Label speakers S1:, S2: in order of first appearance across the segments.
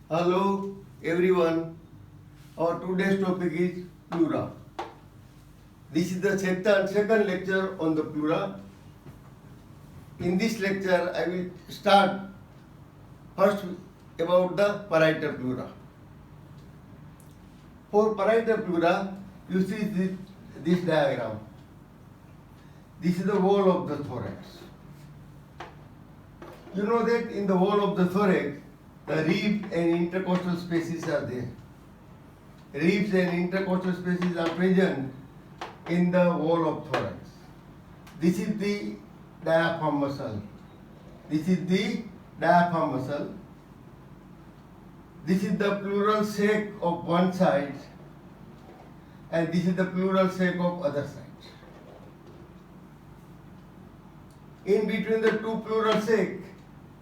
S1: Hello everyone. Our today's topic is pleura. This is the second lecture on the pleura. In this lecture, I will start first about the parietal pleura. For parietal pleura, you see this diagram. This is the wall of the thorax. You know that in the wall of the thorax, the rib and intercostal spaces are there. Ribs and intercostal spaces are present in the wall of thorax. This is the diaphragm muscle. This is the diaphragm muscle. This is the pleural sac of one side, and this is the pleural sac of other side. In between the two pleural sac,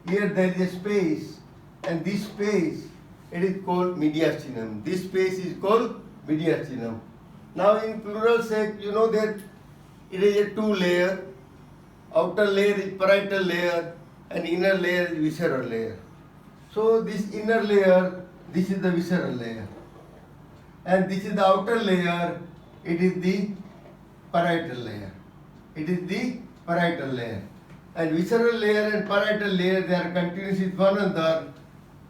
S1: here there is a space, and this space it is called mediastinum. This space is called mediastinum. Now in pleural sac, you know that it is a two-layer. Outer layer is parietal layer, and inner layer is visceral layer. So this inner layer, this is the visceral layer, and this is the outer layer. It is the parietal layer. It is the parietal layer, and visceral layer and parietal layer, they are continuous with one another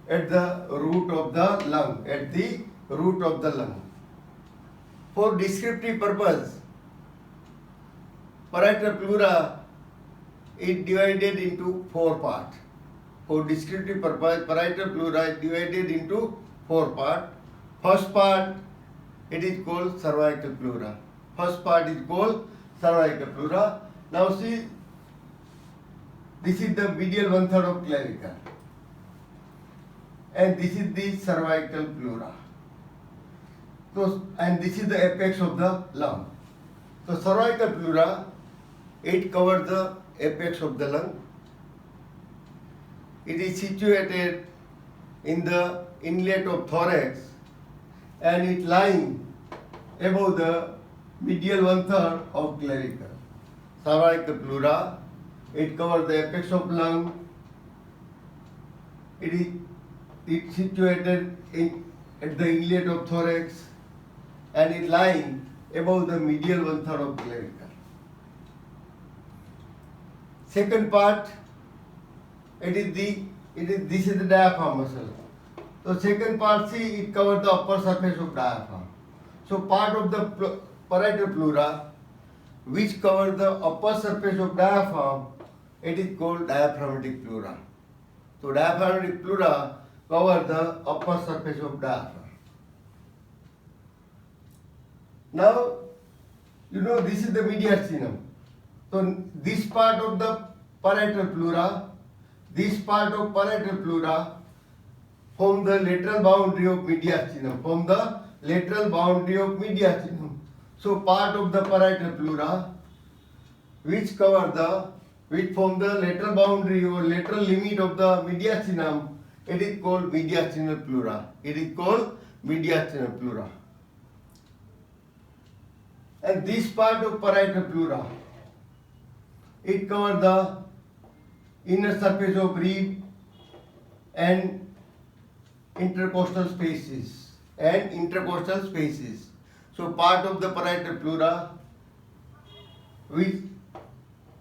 S1: at the root of the lung. At the root of the lung. For descriptive purpose, parietal pleura is divided into four parts. For descriptive purpose, parietal pleura is divided into four parts. First part, it is called cervical pleura. First part is called cervical pleura. Now see, this is the medial one-third of clavicle, and this is the cervical pleura. So, and this is the apex of the lung. So cervical pleura, it covers the apex of the lung. It is situated in the inlet of thorax, and it lying above the medial one-third of clavicle. Cervical pleura, it covers the apex of lung. It is situated at the inlet of thorax, and it lying above the medial one-third of clavicle. Second part, this is the diaphragm muscle. So second part, see, it covers the upper surface of diaphragm. So part of the parietal pleura which covers the upper surface of diaphragm, it is called diaphragmatic pleura. So diaphragmatic pleura covers the upper surface of diaphragm. Now, you know, this is the mediastinum. So this part of the parietal pleura, this part of parietal pleura form the lateral boundary of mediastinum. Form the lateral boundary of mediastinum. So part of the parietal pleura which form the lateral boundary or lateral limit of the mediastinum, it is called mediastinal pleura. It is called mediastinal pleura. And this part of parietal pleura, it covers the inner surface of rib and intercostal spaces. So part of the parietal pleura which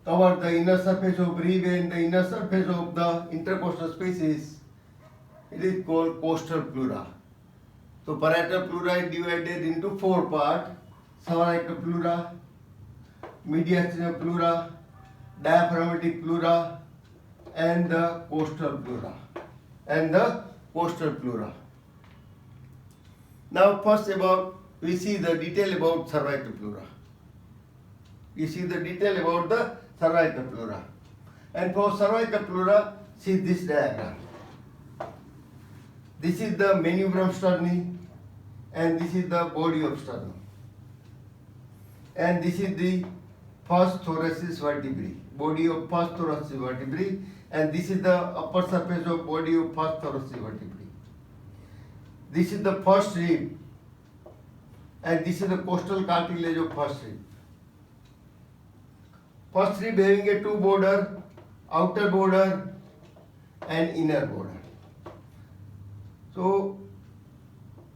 S1: covers the inner surface of rib and the inner surface of the intercostal spaces, it is called costal pleura. So parietal pleura is divided into four parts: cervical pleura, mediastinal pleura, diaphragmatic pleura, and the costal pleura. Now first we see the detail about cervical pleura. You see the detail about the cervical pleura. And for cervical pleura, see this diagram. This is the manubrium sterni, and this is the body of sternum. And this is the first thoracic vertebrae, body of first thoracic vertebrae, and this is the upper surface of body of first thoracic vertebrae. This is the first rib, and this is the costal cartilage of first rib. First rib having a two border, outer border and inner border. So,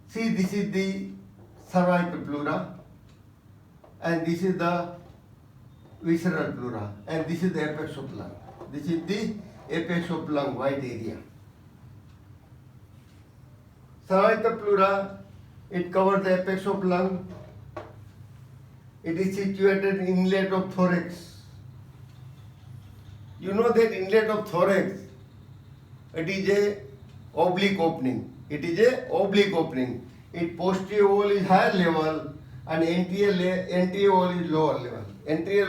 S1: see, this is the cervical pleura, and this is the visceral pleura, and this is the apex of lung. This is the apex of lung, white area. Cervical pleura, it covers the apex of lung. It is situated in inlet of thorax. You know that inlet of thorax, it is a oblique opening. It is a oblique opening. Its posterior wall is higher level and anterior wall is lower level. Anterior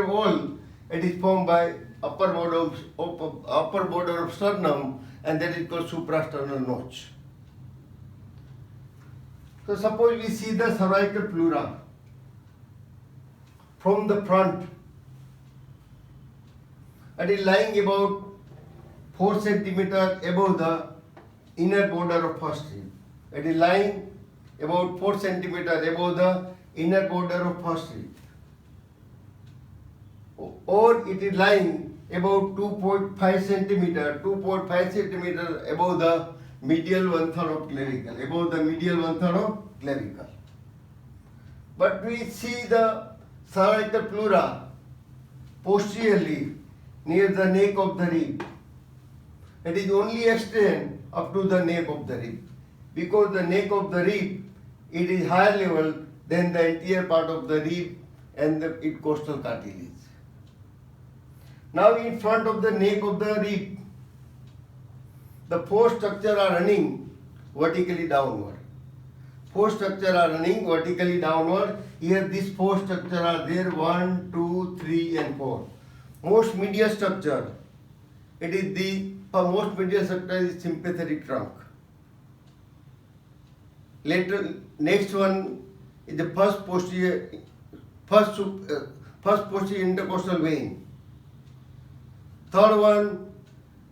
S1: wall, it is formed by upper border of sternum, and that is called suprasternal notch. So suppose we see the cervical pleura from the front. It is lying about 4 centimeters above the inner border of first rib. It is lying about 4 centimeters above the inner border of first rib. Or it is lying about 2.5 centimeters above the medial one-third of clavicle, But we see the cervical pleura posteriorly near the neck of the rib. It is only extend up to the neck of the rib, because the neck of the rib, it is higher level than the anterior part of the rib and the costal cartilage. Now in front of the neck of the rib, the four structures are running vertically downward. Here these four structures are there, 1, 2, 3 and 4. Most medial structure, most medial structure is sympathetic trunk. Next one is the first posterior intercostal vein. Third one,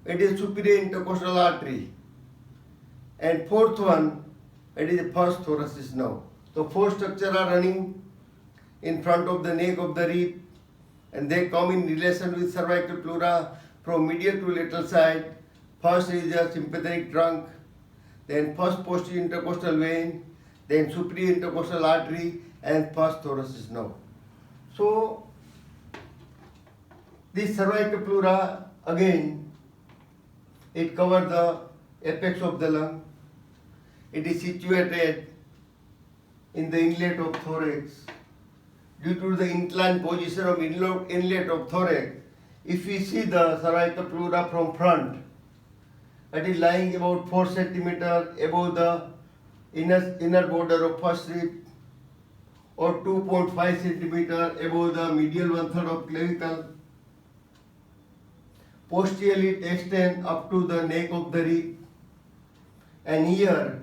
S1: it is superior intercostal artery. And fourth one, it is the first thoracic nerve. So four structures are running in front of the neck of the rib, and they come in relation with cervical pleura from medial to lateral side. First is the sympathetic trunk, then first posterior intercostal vein, then superior intercostal artery, and first thoracic nerve. So this cervical pleura, again, it covers the apex of the lung. It is situated in the inlet of thorax. Due to the inclined position of inlet of thorax, if we see the cervical pleura from front, it is lying about 4 centimeters above the inner border of first rib, or 2.5 centimeters above the medial one-third of clavicle. Posteriorly it extends up to the neck of the rib, and here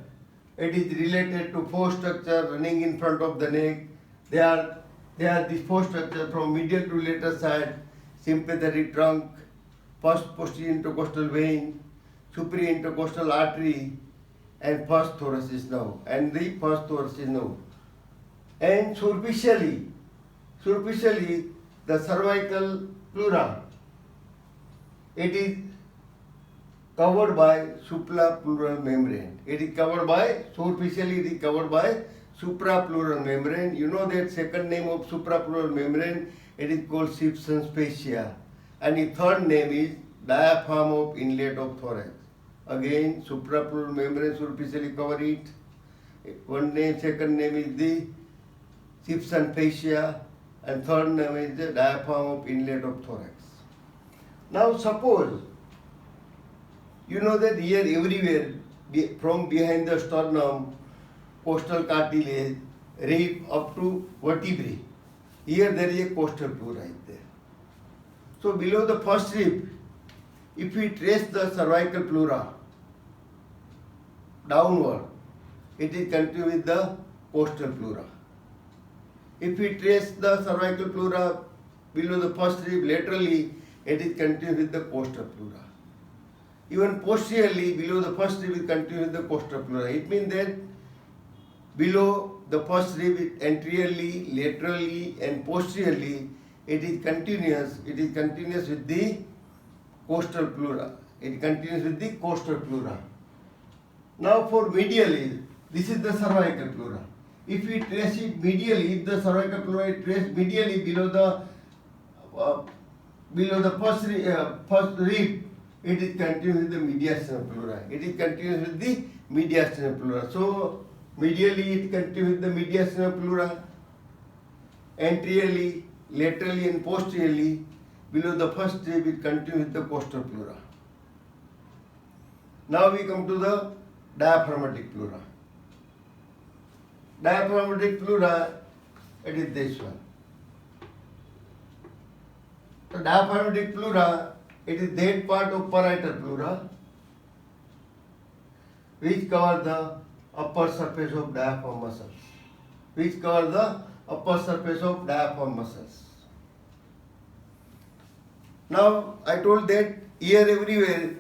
S1: it is related to four structures running in front of the neck. They are these four structures from medial to lateral side: sympathetic trunk, first posterior intercostal vein, superior intercostal artery, and first thoracic nerve. And superficially, the cervical pleura, it is covered by suprapleural membrane. Superficially it is covered by suprapleural membrane. You know that second name of suprapleural membrane, it is called Simpson's fascia. And the third name is diaphragm of inlet of thorax. Again, suprapleural membrane superficially cover it. One name, second name is the Simpson fascia, and third name is the diaphragm of inlet of thorax. Now suppose, you know that here everywhere, from behind the sternum, costal cartilage, rib up to vertebrae, here there is a costal pleura right there. So below the first rib, if we trace the cervical pleura downward, it is continuous with the costal pleura. If we trace the cervical pleura below the first rib laterally, it is continuous with the costal pleura. Even posteriorly, below the first rib is continuous with the costal pleura. It means that below the first rib, anteriorly, laterally, and posteriorly, it is continuous with the costal pleura. It continues with the costal pleura. Now for medially, this is the cervical pleura. If we trace it medially, if the cervical pleura is traced medially below the first rib, it is continuous with the mediastinal pleura. It is continuous with the mediastinal pleura. So medially it continues with the mediastinal pleura. Anteriorly, laterally and posteriorly, below the first rib, it continues with the costal pleura. Now we come to the diaphragmatic pleura. Diaphragmatic pleura, it is this one. The diaphragmatic pleura, it is that part of parietal pleura which cover the upper surface of diaphragm muscles. Which cover the upper surface of diaphragm muscles. Now I told that here everywhere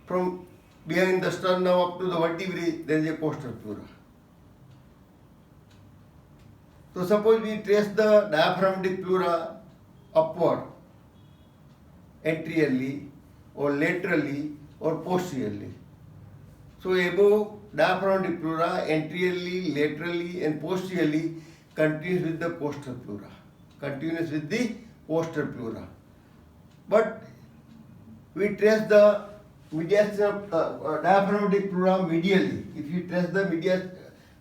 S1: from behind the sternum up to the vertebrae there is a costal pleura. So suppose we trace the diaphragmatic pleura upward, anteriorly or laterally or posteriorly. So above diaphragmatic pleura, anteriorly, laterally and posteriorly continues with the costal pleura. Continues with the costal pleura. But we trace the mediastinal diaphragmatic pleura medially. If you trace the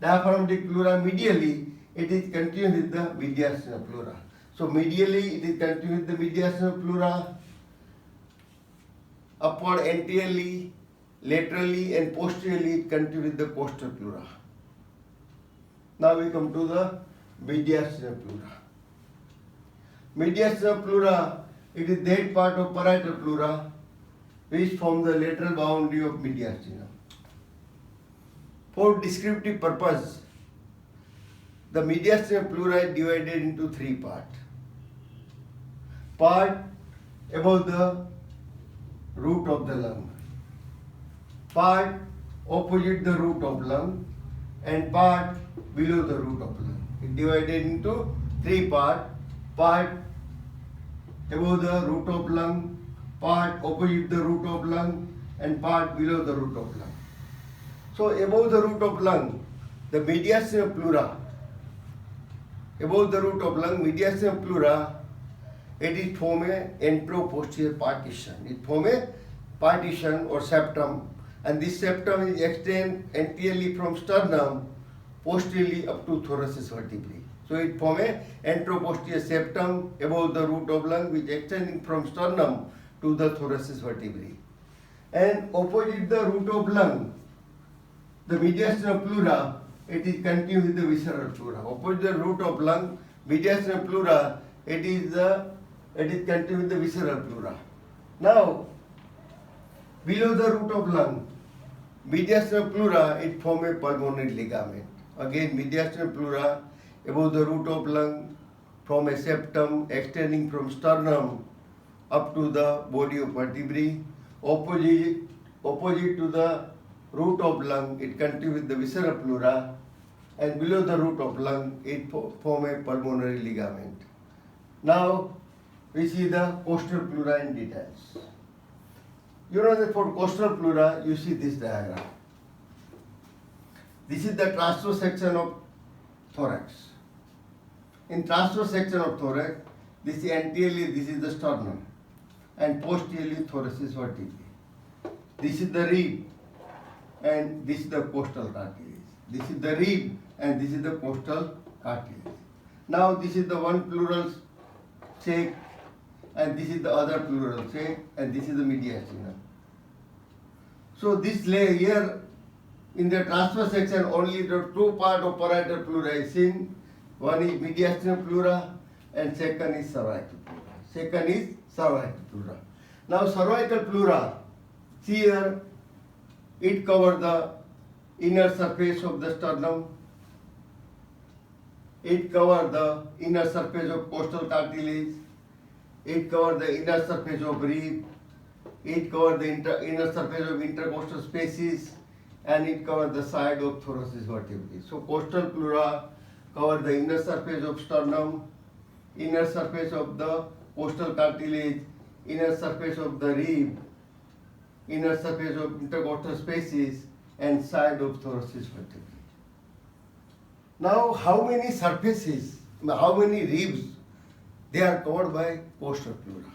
S1: diaphragmatic pleura medially, it is continuous with the mediastinal pleura. So medially it is continuous with the mediastinal pleura. Upward, anteriorly, laterally and posteriorly it continues with the costal pleura. Now we come to the mediastinal pleura. Mediastinal pleura, it is that part of parietal pleura which forms the lateral boundary of mediastinum. For descriptive purpose, the mediastinal pleura is divided into three parts. Part above the root of the lung, part opposite the root of lung, and part below the root of lung. It divided into three parts. Part above the root of lung, part opposite the root of lung, and part below the root of lung. So above the root of lung, the mediastinal pleura, above the root of lung, mediastinal pleura, it is form a anteroposterior partition. It form a partition or septum, and this septum is extend anteriorly from sternum, posteriorly up to thoracic vertebrae. So it form a anteroposterior septum above the root of lung, which extending from sternum to the thoracic vertebrae. And opposite the root of lung, the mediastinal pleura, it is continuous with the visceral pleura. Opposite the root of lung, mediastinal pleura, it is continuous with the visceral pleura. Now, below the root of lung, mediastinal pleura, it form a pulmonary ligament. Again, mediastinal pleura above the root of lung, from a septum extending from sternum up to the body of vertebrae. Opposite to the root of lung, it continues with the visceral pleura, and below the root of lung, it form a pulmonary ligament. Now, we see the costal pleura in details. You know that for costal pleura, you see this diagram. This is the transverse section of thorax. In transverse section of thorax, this is anteriorly, this is the sternum, and posteriorly thoracic vertebrae. This is the rib, and this is the costal cartilage. This is the rib, and this is the costal cartilage. Now this is the one pleural sac, and this is the other pleural sac, and this is the mediastinum. So this layer here in the transverse section, only the two parts of parietal pleura is seen. One is mediastinal pleura, and second is cervical pleura. Now cervical pleura, see here, it covers the inner surface of the sternum. It covers the inner surface of costal cartilage. It covers the inner surface of rib. It covers the inner surface of intercostal spaces, and it covers the side of thoracic vertebrae. So costal pleura covers the inner surface of sternum, inner surface of the costal cartilage, inner surface of the rib, inner surface of intercostal spaces and side of thoracic vertebrae. Now, how many surfaces, how many ribs they are covered by posterior pleura?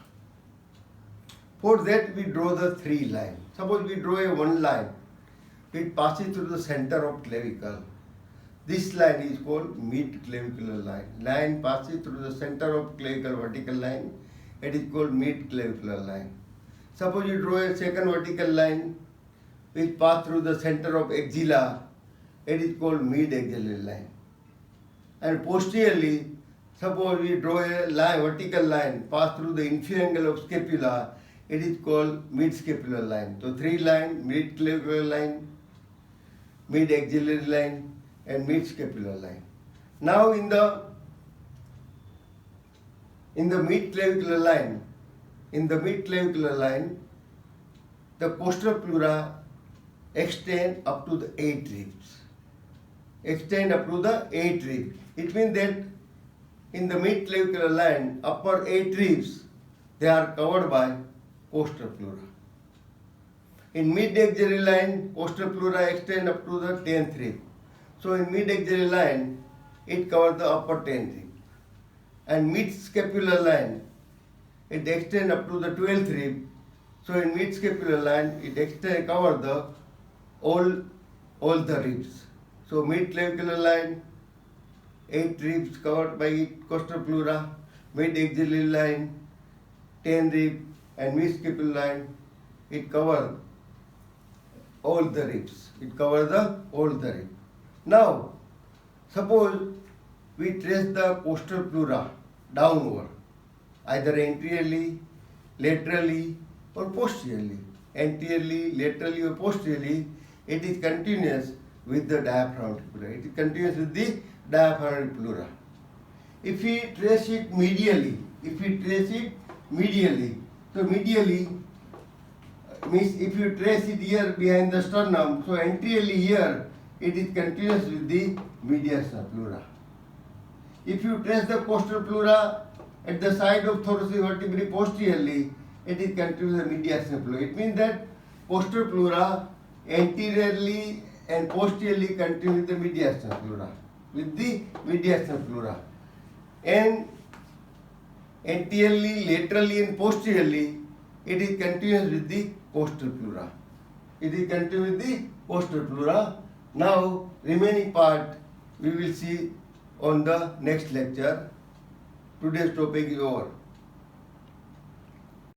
S1: For that, we draw the three lines. Suppose we draw a one line which passes through the center of clavicle. This line is called mid-clavicular line. Line passes through the center of clavicle vertical line. It is called mid-clavicular line. Suppose you draw a second vertical line which passes through the center of axilla. It is called mid-axillary line. And posteriorly, suppose we draw a line, vertical line, pass through the inferior angle of scapula. It is called mid-scapular line. So three lines: mid-clavicular line, mid-axillary line, and mid-scapular line. Now in the mid-clavicular line, the posterior pleura extend up to the 8 ribs. Extend up to the 8 ribs. It means that in the mid-clavicular line, upper 8 ribs, they are covered by posterior pleura. In mid-axillary line, posterior pleura extend up to the 10th rib. So in mid-axillary line, it covers the upper 10 rib. And mid-scapular line, it extends up to the 12th rib. So in mid-scapular line, it covers the all the ribs. So mid-clavicular line, 8 ribs covered by posterior pleura. Mid-axillary line, 10 rib, and mid-scapular line, it covers all the ribs. It covers all the ribs. Now, suppose we trace the posterior pleura downward, either anteriorly, laterally, or posteriorly. Anteriorly, laterally, or posteriorly, it is continuous with the diaphragmatic pleura. It is continuous with the diaphragmatic pleura. If we trace it medially, so medially means if you trace it here behind the sternum, so anteriorly here, it is continuous with the mediastinal pleura. If you trace the posterior pleura at the side of thoracic vertebrae posteriorly, it is continuous with the mediastinal pleura. It means that posterior pleura anteriorly and posteriorly continue with the mediastinal pleura. And anteriorly, laterally, and posteriorly, it is continuous with the posterior pleura. Now, remaining part we will see on the next lecture. Today's topic is over.